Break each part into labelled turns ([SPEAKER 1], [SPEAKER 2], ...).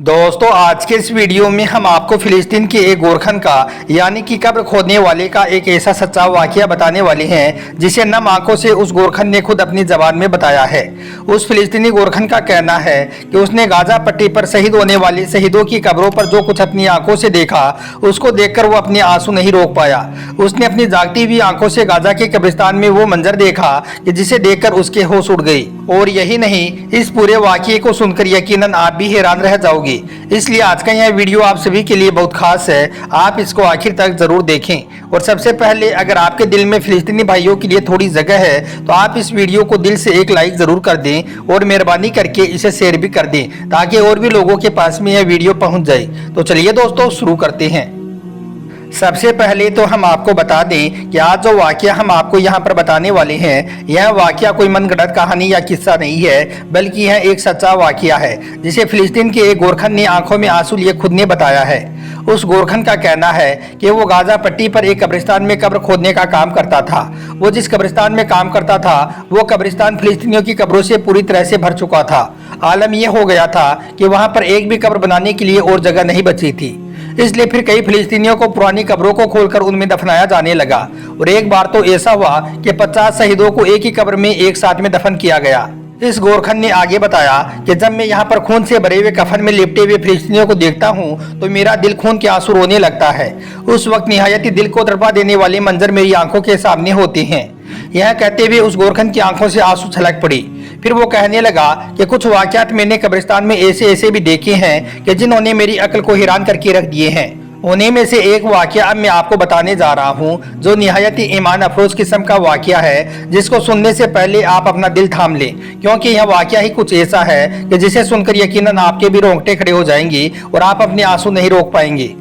[SPEAKER 1] दोस्तों आज के इस वीडियो में हम आपको फिलिस्तीन के एक गोरखन का यानी कि कब्र खोदने वाले का एक ऐसा सच्चा वाकया बताने वाले हैं जिसे नम आंखों से उस गोरखन ने खुद अपनी जबान में बताया है। उस फिलिस्तीनी गोरखन का कहना है कि उसने गाजा पट्टी पर शहीद होने वाले शहीदों की कब्रों पर जो कुछ अपनी आंखों से देखा उसको देखकर वो अपने आंसू नहीं रोक पाया। उसने अपनी जागती हुई आंखों से गाजा के कब्रिस्तान में वो मंजर देखा कि जिसे देखकर उसके होश उड़ गई। और यही नहीं, इस पूरे वाकये को सुनकर यकीनन आप भी हैरान रह जाओगे। इसलिए आज का यह वीडियो आप सभी के लिए बहुत खास है, आप इसको आखिर तक जरूर देखें। और सबसे पहले अगर आपके दिल में फिलिस्तीनी भाइयों के लिए थोड़ी जगह है तो आप इस वीडियो को दिल से एक लाइक जरूर कर दें और मेहरबानी करके इसे शेयर भी कर दें ताकि और भी लोगों के पास में यह वीडियो पहुंच जाए। तो चलिए दोस्तों शुरू करते हैं। सबसे पहले तो हम आपको बता दें कि आज जो वाकया हम आपको यहाँ पर बताने वाले हैं यह वाकया कोई मनगढ़ंत कहानी या किस्सा नहीं है, बल्कि यह एक सच्चा वाकया है जिसे फिलिस्तीन के एक गोरखन ने आंखों में आंसू लिए खुद ने बताया है। उस गोरखन का कहना है कि वो गाजा पट्टी पर एक कब्रिस्तान में कब्र खोदने का काम करता था। वो जिस कब्रिस्तान में काम करता था वो कब्रिस्तान फिलिस्तीनियों की कब्रों से पूरी तरह से भर चुका था। आलम यह हो गया था कि वहां पर एक भी कब्र बनाने के लिए और जगह नहीं बची थी। इसलिए फिर कई फिलिस्तीनियों को पुरानी कब्रों को खोलकर उनमें दफनाया जाने लगा। और एक बार तो ऐसा हुआ कि 50 शहीदों को एक ही कब्र में एक साथ में दफन किया गया। इस गोरखन ने आगे बताया कि जब मैं यहाँ पर खून से भरे हुए कफन में लिपटे हुए फिलिस्तीनियों को देखता हूँ तो मेरा दिल खून के आंसू रोने लगता है। उस वक्त निहायत ही दिल को तड़पा देने वाले मंजर मेरी आंखों के सामने होते हैं। यह कहते हुए उस गोरखन की आंखों से आंसू छलक पड़ी। फिर वो कहने लगा कि कुछ वाकयात मैंने कब्रिस्तान में ऐसे भी देखे हैं कि जिन्होंने मेरी अक्ल को हैरान करके रख दिए हैं। उन्हीं में से एक वाकया अब मैं आपको बताने जा रहा हूँ जो निहायत ही ईमान अफरोज किस्म का वाकया है, जिसको सुनने से पहले आप अपना दिल थाम लें, क्योंकि यह वाकया ही कुछ ऐसा है कि जिसे सुनकर यकीनन आपके भी रोंगटे खड़े हो जाएंगे और आप अपने आंसू नहीं रोक पाएंगे।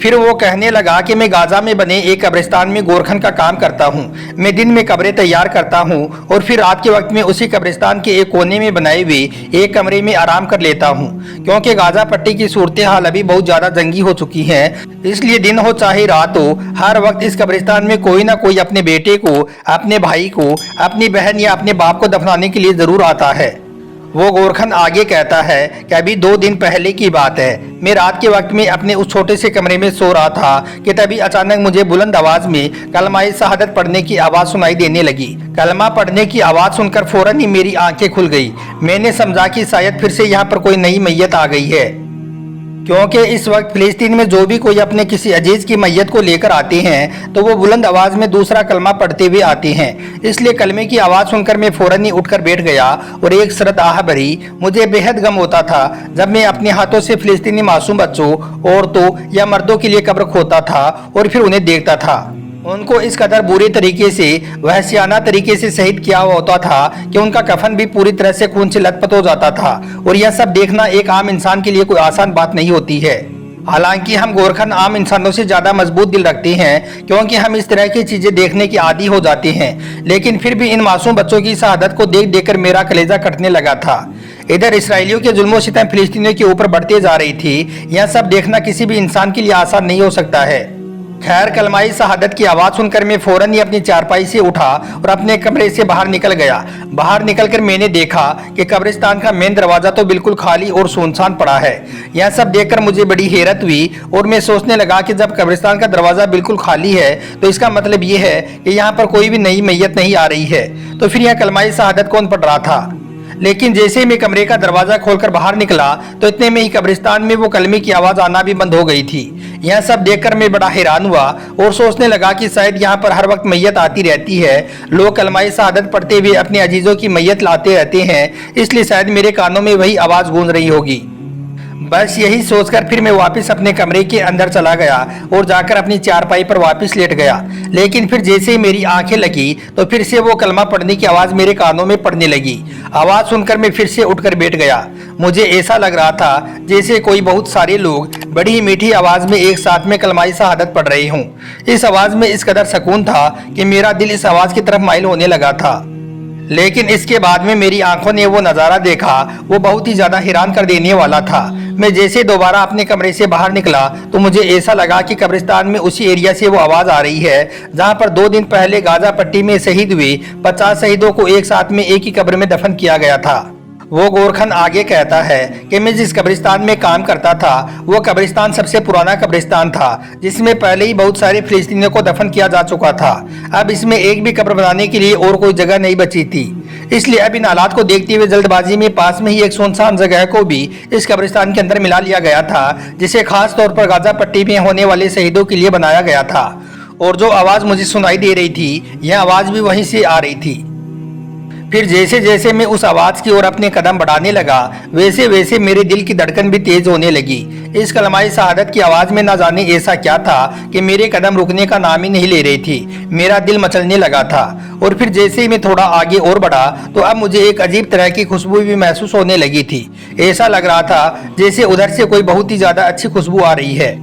[SPEAKER 1] फिर वो कहने लगा कि मैं गाजा में बने एक कब्रिस्तान में गोरखन का काम करता हूँ। मैं दिन में कब्रें तैयार करता हूँ और फिर रात के वक्त में उसी कब्रिस्तान के एक कोने में बनाए हुए एक कमरे में आराम कर लेता हूँ, क्योंकि गाजा पट्टी की सूरत हाल अभी बहुत ज्यादा जंगी हो चुकी है। इसलिए दिन हो चाहे रात हो, हर वक्त इस कब्रिस्तान में कोई ना कोई अपने बेटे को, अपने भाई को, अपनी बहन या अपने बाप को दफनाने के लिए जरूर आता है। वो गोरखन आगे कहता है कि अभी 2 दिन पहले की बात है, मैं रात के वक्त में अपने उस छोटे से कमरे में सो रहा था कि तभी अचानक मुझे बुलंद आवाज में कलमाए शहादत पढ़ने की आवाज सुनाई देने लगी। कलमा पढ़ने की आवाज सुनकर फौरन ही मेरी आंखें खुल गई। मैंने समझा कि शायद फिर से यहाँ पर कोई नई मैयत आ गई है, क्योंकि इस वक्त फिलिस्तीन में जो भी कोई अपने किसी अजीज की मैयत को लेकर आते हैं तो वो बुलंद आवाज में दूसरा कलमा पढ़ते हुए आते हैं। इसलिए कलमे की आवाज सुनकर मैं फौरन ही उठकर बैठ गया और एक सरद आह भरी। मुझे बेहद गम होता था जब मैं अपने हाथों से फिलिस्तीनी मासूम बच्चों, औरतों या मर्दों के लिए कब्र खोदता था और फिर उन्हें देखता था। उनको इस कदर बुरे तरीके से, वहशियाना तरीके से शहीद किया हुआ होता था कि उनका कफन भी पूरी तरह से खून से लथपथ हो जाता था। और यह सब देखना एक आम इंसान के लिए कोई आसान बात नहीं होती है। हालांकि हम गोरखन आम इंसानों से ज्यादा मजबूत दिल रखते हैं, क्योंकि हम इस तरह की चीजें देखने के आदी हो जाते हैं। लेकिन फिर भी इन मासूम बच्चों की शहादत को देख देखकर मेरा कलेजा कटने लगा था। इधर इसराइलियों के जुल्मों सितम फिलिस्तीनियों के ऊपर बढ़ते जा रही थी। यह सब देखना किसी भी इंसान के लिए आसान नहीं हो सकता है। खैर, कलमाई शहादत की आवाज सुनकर मैं फौरन ही अपनी चारपाई से उठा और अपने कमरे से बाहर निकल गया। बाहर निकलकर मैंने देखा कि कब्रिस्तान का मेन दरवाजा तो बिल्कुल खाली और सुनसान पड़ा है। यह सब देखकर मुझे बड़ी हैरत हुई और मैं सोचने लगा कि जब कब्रिस्तान का दरवाजा बिल्कुल खाली है तो इसका मतलब ये है कि यहाँ पर कोई भी नई मैयत नहीं आ रही है। तो फिर यह कलमाई शहादत कौन पढ़ रहा था? लेकिन जैसे ही मैं कमरे का दरवाजा खोलकर बाहर निकला तो इतने में ही कब्रिस्तान में वो कलमे की आवाज आना भी बंद हो गई थी। यह सब देखकर मैं बड़ा हैरान हुआ और सोचने लगा कि शायद यहाँ पर हर वक्त मैयत आती रहती है। लोग कलमाई शहादत पढ़ते हुए अपने अजीजों की मैयत लाते रहते हैं, इसलिए शायद मेरे कानों में वही आवाज गूंज रही होगी। बस यही सोचकर फिर मैं वापस अपने कमरे के अंदर चला गया और जाकर अपनी चारपाई पर वापस लेट गया। लेकिन फिर जैसे ही मेरी आंखें लगी तो फिर से वो कलमा पढ़ने की आवाज मेरे कानों में पड़ने लगी। आवाज सुनकर मैं फिर से उठकर बैठ गया। मुझे ऐसा लग रहा था जैसे कोई बहुत सारे लोग बड़ी ही मीठी आवाज में एक साथ में कलमाई शहादत पढ़ रहे हों। इस आवाज में इस कदर सुकून था कि मेरा दिल इस आवाज की तरफ माइल होने लगा था। लेकिन इसके बाद में मेरी आंखों ने वो नज़ारा देखा, वो बहुत ही ज़्यादा हैरान कर देने वाला था। मैं जैसे दोबारा अपने कमरे से बाहर निकला तो मुझे ऐसा लगा कि कब्रिस्तान में उसी एरिया से वो आवाज़ आ रही है जहां पर 2 दिन पहले गाजा पट्टी में शहीद हुए 50 शहीदों को एक साथ में एक ही कब्र में दफन किया गया था। वो गोरखन आगे कहता है कि मैं जिस कब्रिस्तान में काम करता था वो कब्रिस्तान सबसे पुराना कब्रिस्तान था, जिसमें पहले ही बहुत सारे फिलिस्तीनियों को दफन किया जा चुका था। अब इसमें एक भी कब्र बनाने के लिए और कोई जगह नहीं बची थी। इसलिए अब इन हालात को देखते हुए जल्दबाजी में पास में ही एक सुनसान जगह को भी इस कब्रिस्तान के अंदर मिला लिया गया था, जिसे खास तौर पर गाजा पट्टी में होने वाले शहीदों के लिए बनाया गया था। और जो आवाज़ मुझे सुनाई दे रही थी, यह आवाज़ भी वहीं से आ रही थी। फिर जैसे जैसे मैं उस आवाज़ की ओर अपने कदम बढ़ाने लगा, वैसे वैसे मेरे दिल की धड़कन भी तेज होने लगी। इस कलमाई शहादत की आवाज़ में ना जाने ऐसा क्या था कि मेरे कदम रुकने का नाम ही नहीं ले रही थी। मेरा दिल मचलने लगा था। और फिर जैसे ही मैं थोड़ा आगे और बढ़ा तो अब मुझे एक अजीब तरह की खुशबू भी महसूस होने लगी थी। ऐसा लग रहा था जैसे उधर से कोई बहुत ही ज़्यादा अच्छी खुशबू आ रही है।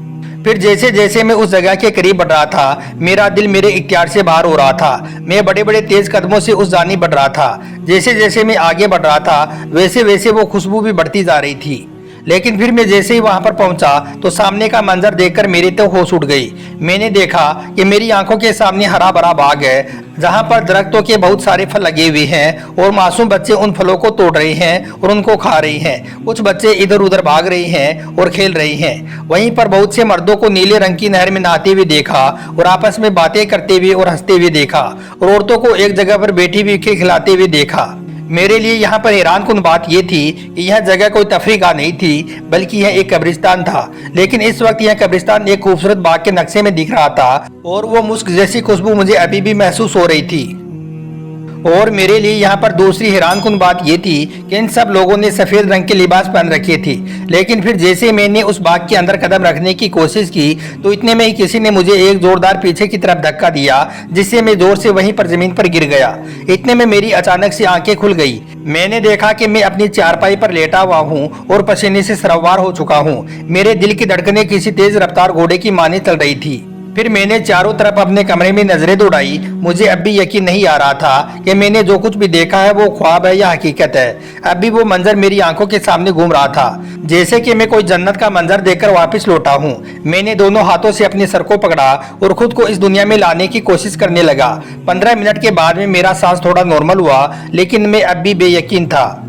[SPEAKER 1] फिर जैसे जैसे मैं उस जगह के करीब बढ़ रहा था, मेरा दिल मेरे इख्तियार से बाहर हो रहा था। मैं बड़े बड़े तेज कदमों से उस जानिब बढ़ रहा था। जैसे जैसे मैं आगे बढ़ रहा था वैसे वैसे वो खुशबू भी बढ़ती जा रही थी। लेकिन फिर मैं जैसे ही वहां पर पहुंचा तो सामने का मंजर देखकर मेरी तो होश उड़ गई। मैंने देखा कि मेरी आंखों के सामने हरा भरा बाग है, जहां पर दरख्तों के बहुत सारे फल लगे हुए हैं और मासूम बच्चे उन फलों को तोड़ रहे हैं और उनको खा रहे हैं। कुछ बच्चे इधर उधर भाग रहे हैं और खेल रहे हैं। वहीं पर बहुत से मर्दों को नीले रंग की नहर में नहाते हुए देखा और आपस में बातें करते हुए और हंसते हुए देखा, और औरतों को एक जगह पर बैठी हुई खिलाते हुए देखा। मेरे लिए यहाँ पर हैरानकुन बात यह थी कि यह जगह कोई तफरीगाह नहीं थी, बल्कि यह एक कब्रिस्तान था। लेकिन इस वक्त यह कब्रिस्तान एक खूबसूरत बाग के नक्शे में दिख रहा था और वो मुस्क जैसी खुशबू मुझे अभी भी महसूस हो रही थी। और मेरे लिए यहाँ पर दूसरी हैरानकुन बात यह थी कि इन सब लोगों ने सफ़ेद रंग के लिबास पहन रखे थे। लेकिन फिर जैसे मैंने उस बाग के अंदर कदम रखने की कोशिश की तो इतने में ही किसी ने मुझे एक जोरदार पीछे की तरफ धक्का दिया, जिससे मैं जोर से वहीं पर जमीन पर गिर गया। इतने में मेरी अचानक से आंखें खुल गई। मैंने देखा कि मैं अपनी चारपाई पर लेटा हुआ हूँ और पसीने से सरवार हो चुका हूँ। मेरे दिल की धड़कनें किसी तेज रफ्तार घोड़े की माने चल रही थी। फिर मैंने चारों तरफ अपने कमरे में नजरें दौड़ाई। मुझे अब भी यकीन नहीं आ रहा था कि मैंने जो कुछ भी देखा है वो ख्वाब है या हकीकत है। अब भी वो मंजर मेरी आंखों के सामने घूम रहा था, जैसे कि मैं कोई जन्नत का मंजर देखकर वापस लौटा हूँ। मैंने दोनों हाथों से अपने सर को पकड़ा और खुद को इस दुनिया में लाने की कोशिश करने लगा। 15 मिनट के बाद में मेरा सांस थोड़ा नॉर्मल हुआ, लेकिन मैं अब भी बेयकीन था।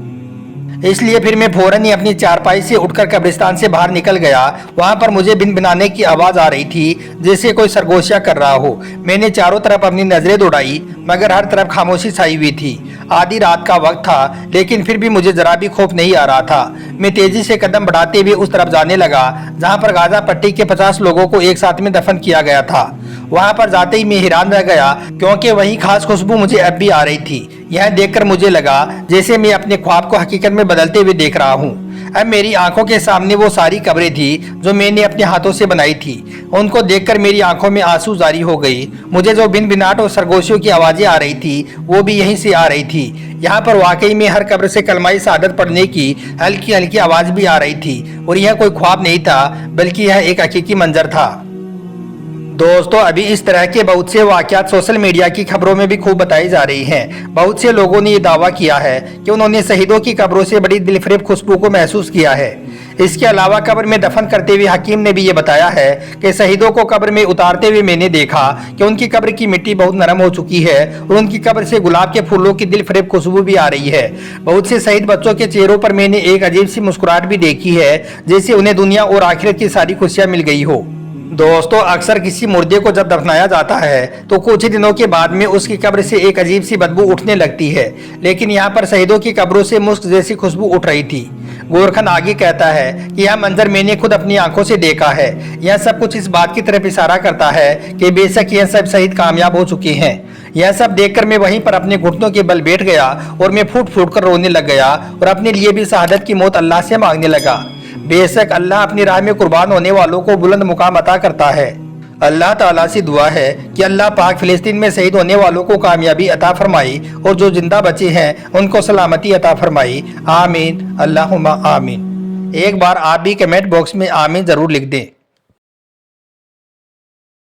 [SPEAKER 1] इसलिए फिर मैं फौरन ही अपनी चारपाई से उठकर कब्रिस्तान से बाहर निकल गया। वहां पर मुझे बिन बिनाने की आवाज़ आ रही थी, जैसे कोई सरगोशिया कर रहा हो। मैंने चारों तरफ अपनी नजरें दौड़ाई, मगर हर तरफ खामोशी छाई हुई थी। आधी रात का वक्त था, लेकिन फिर भी मुझे जरा भी खौफ नहीं आ रहा था। मैं तेजी से कदम बढ़ाते हुए उस तरफ जाने लगा जहां पर गाजा पट्टी के 50 लोगों को एक साथ में दफन किया गया था। वहां पर जाते ही मैं हैरान रह गया, क्योंकि वही खास खुशबू मुझे अब भी आ रही थी। यह देखकर मुझे लगा जैसे मैं अपने ख्वाब को हकीकत में बदलते हुए देख रहा हूँ। अब मेरी आंखों के सामने वो सारी कब्रें थी जो मैंने अपने हाथों से बनाई थी। उनको देखकर मेरी आंखों में आंसू जारी हो गई। मुझे जो बिन बिनाट और सरगोशियों की आवाज़ें आ रही थी वो भी यहीं से आ रही थी। यहाँ पर वाकई में हर कब्र से कलमाई शहादत पढ़ने की हल्की हल्की आवाज़ भी आ रही थी, और यह कोई ख्वाब नहीं था, बल्कि यह एक हकीकी मंजर था। दोस्तों, अभी इस तरह के बहुत से वाक़यात सोशल मीडिया की खबरों में भी खूब बताई जा रही हैं। बहुत से लोगों ने ये दावा किया है कि उन्होंने शहीदों की कब्रों से बड़ी दिलफरेब खुशबू को महसूस किया है। इसके अलावा कब्र में दफन करते हुए हकीम ने भी ये बताया है कि शहीदों को कब्र में उतारते हुए मैंने देखा कि उनकी कब्र की मिट्टी बहुत नरम हो चुकी है और उनकी कब्र से गुलाब के फूलों की दिलफरेब खुशबू भी आ रही है। बहुत से शहीद बच्चों के चेहरों पर मैंने एक अजीब सी मुस्कुराहट भी देखी है, जैसे उन्हें दुनिया और आखिरत की सारी खुशियां मिल गई हो। दोस्तों, अक्सर किसी मुर्दे को जब दफनाया जाता है तो कुछ ही दिनों के बाद में उसकी कब्र से एक अजीब सी बदबू उठने लगती है, लेकिन यहाँ पर शहीदों की कब्रों से मुस्क जैसी खुशबू उठ रही थी। गोरखन आगे कहता है कि यह मंजर मैंने खुद अपनी आंखों से देखा है। यह सब कुछ इस बात की तरफ इशारा करता है कि बेशक यह सब शहीद कामयाब हो चुके हैं। यह सब देखकर मैं वहीं पर अपने घुटनों के बल बैठ गया और मैं फूट फूट कर रोने लग गया और अपने लिए भी शहादत की मौत अल्लाह से मांगने लगा। बेशक अल्लाह अपनी राह में कुर्बान होने वालों को बुलंद मुकाम अता करता है। अल्लाह ताला से दुआ है कि अल्लाह पाक फिलिस्तीन में शहीद होने वालों को कामयाबी अता फरमाई और जो जिंदा बचे हैं उनको सलामती अता फरमाई। आमीन, अल्लाहुम्मा आमीन। एक बार आप भी कमेंट बॉक्स में आमीन जरूर लिख दें।